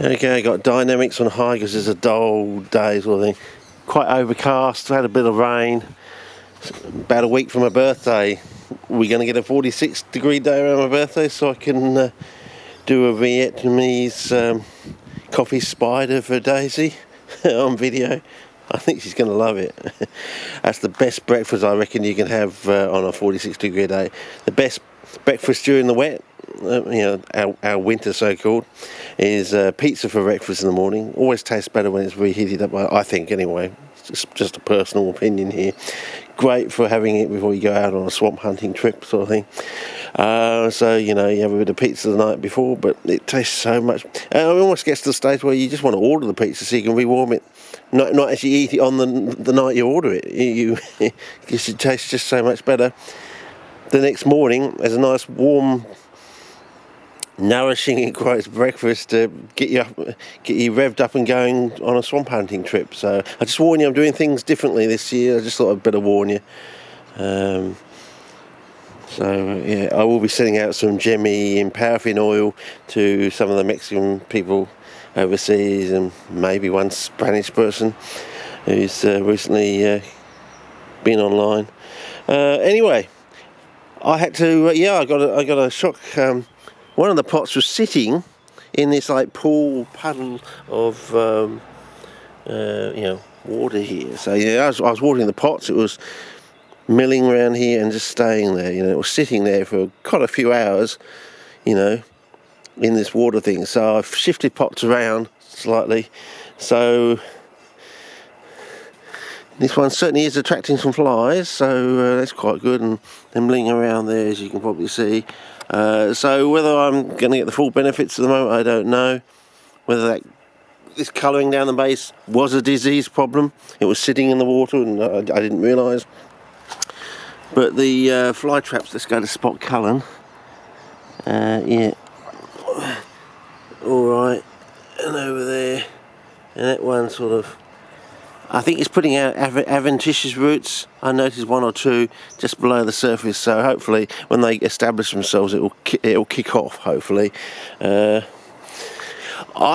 Okay, got dynamics on high because it's a dull day sort of thing. Quite overcast, had a bit of rain. About a week from my birthday, we're going to get a 46-degree day around my birthday, so I can do a Vietnamese coffee spider for Daisy on video. I think she's going to love it. That's the best breakfast I reckon you can have on a 46-degree day. The best breakfast during the wet, our winter so-called, is pizza for breakfast in the morning. Always tastes better when it's reheated up, I think anyway. It's just a personal opinion here. Great for having it before you go out on a swamp hunting trip sort of thing. So, you have a bit of pizza the night before, but it tastes so much. It almost gets to the stage where you just want to order the pizza so you can rewarm it. Not actually eat it on the night you order it. Because it tastes just so much better. The next morning, there's a nice warm, nourishing and gross breakfast to get you revved up and going on a swamp hunting trip. So I just warn you, I'm doing things differently this year. I just thought I'd better warn you. I will be sending out some Gemmy in paraffin oil to some of the Mexican people overseas, and maybe one Spanish person who's recently been online. Anyway, I had to. I got a shock. One of the pots was sitting in this pool puddle of water here. So I was watering the pots. It was milling around here and just staying there. It was sitting there for quite a few hours. In this water thing. So I've shifted pots around slightly. So this one certainly is attracting some flies. So that's quite good, and they're milling around there, as you can probably see. So whether I'm going to get the full benefits at the moment, I don't know. Whether this colouring down the base was a disease problem. It was sitting in the water and I didn't realise. But the fly traps, let's go to Spot Cullen. Alright, and over there, and that one sort of, I think it's putting out adventitious roots. I noticed one or two just below the surface, so hopefully when they establish themselves it'll kick off, hopefully. I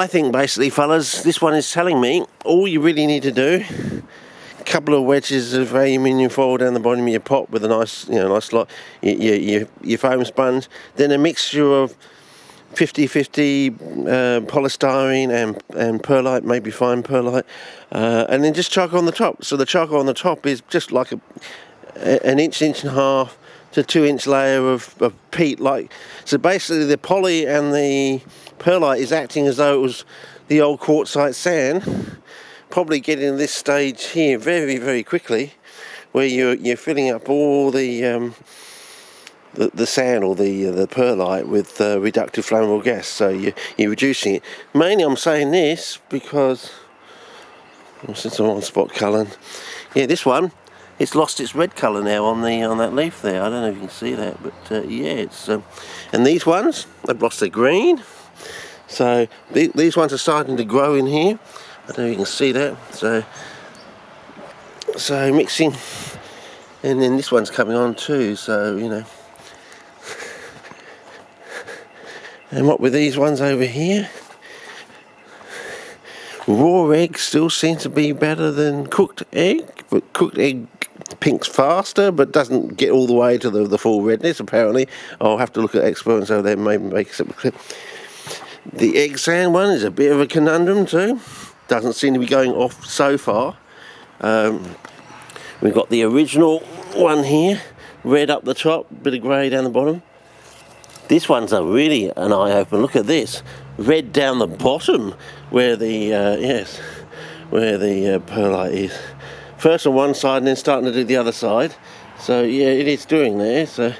think basically, fellas, this one is telling me all you really need to do, a couple of wedges of aluminium foil down the bottom of your pot with a nice lot, your foam sponge, then a mixture of 50-50 polystyrene and perlite, maybe fine perlite, and then just charcoal on the top. So the charcoal on the top is just like an inch and a half to 2 inch layer of peat. So basically the poly and the perlite is acting as though it was the old quartzite sand, probably getting to this stage here very, very quickly, where you're filling up all the sand or the perlite with reductive flammable gas, so you're reducing it. Mainly I'm saying this because, since I'm on Spot Cullen, this one, it's lost its red colour now on that leaf there. I don't know if you can see that, but it's and these ones, they've lost their green. So these ones are starting to grow in here. I don't know if you can see that. So mixing, and then this one's coming on too. So And what with these ones over here, raw egg still seems to be better than cooked egg, but cooked egg pinks faster, but doesn't get all the way to the full redness, apparently. I'll have to look at experiments over there and maybe make a separate clip. The egg sand one is a bit of a conundrum too. Doesn't seem to be going off so far. We've got the original one here, red up the top, bit of grey down the bottom. This one's really an eye-opener. Look at this, red down the bottom where the perlite is. First on one side and then starting to do the other side. So it is doing there. So,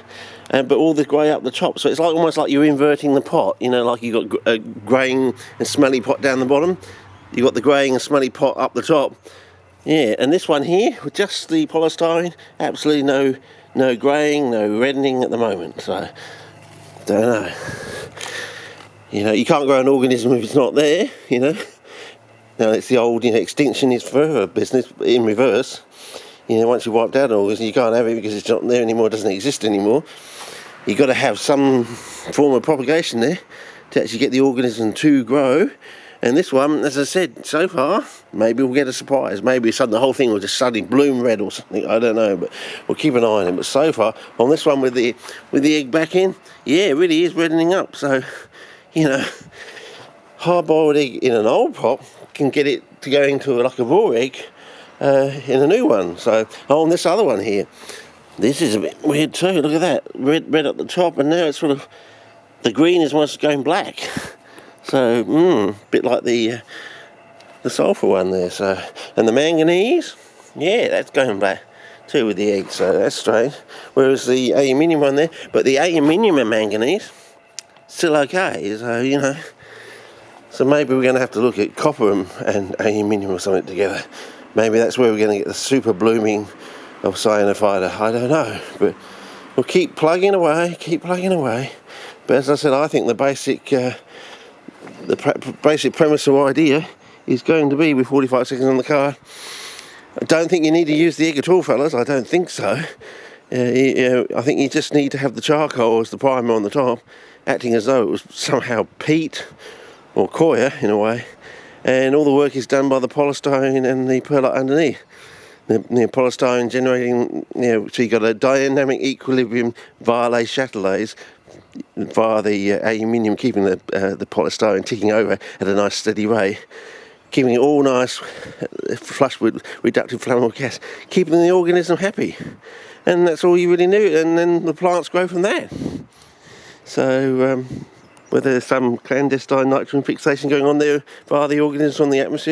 but all the grey up the top. So it's almost like you're inverting the pot. Like you've got a greying and smelly pot down the bottom. You've got the greying and smelly pot up the top. Yeah, and this one here with just the polystyrene, absolutely no greying, no reddening at the moment. So. Don't know. You can't grow an organism if it's not there. Now it's the old extinction is forever business in reverse. Once you wiped out an organism, you can't have it because it's not there anymore. It doesn't exist anymore. You've got to have some form of propagation there to actually get the organism to grow And this one, as I said, so far, maybe we'll get a surprise. Maybe the whole thing will just suddenly bloom red or something. I don't know, but we'll keep an eye on it. But so far, on this one with the egg back in, yeah, it really is reddening up. So, you know, hard-boiled egg in an old pot can get it to go into like a raw egg in a new one. So, on this other one here, this is a bit weird too. Look at that, red at the top, and now it's sort of, the green is almost going black. So, a bit like the sulphur one there. So, and the manganese, yeah, that's going black too with the egg. So that's strange. Whereas the aluminium one there, but the aluminium and manganese still okay. So, you know, so maybe we're going to have to look at copper and aluminium or something together. Maybe that's where we're going to get the super blooming of cyanophyta. I don't know, but we'll keep plugging away. But as I said, I think the basic premise or idea is going to be with 45 seconds on the card. I don't think you need to use the egg at all, fellas. I don't think so. I think you just need to have the charcoal as the primer on the top, acting as though it was somehow peat or coir in a way, and all the work is done by the polystyrene and the perlite underneath. The polystyrene generating, so you've got a dynamic equilibrium via les châtelets, via the aluminium, keeping the polystyrene ticking over at a nice steady rate, keeping it all nice flush with reductive flammable gas, keeping the organism happy, and that's all you really need. And then the plants grow from that. So whether there's some clandestine nitrogen fixation going on there via the organisms on the atmosphere,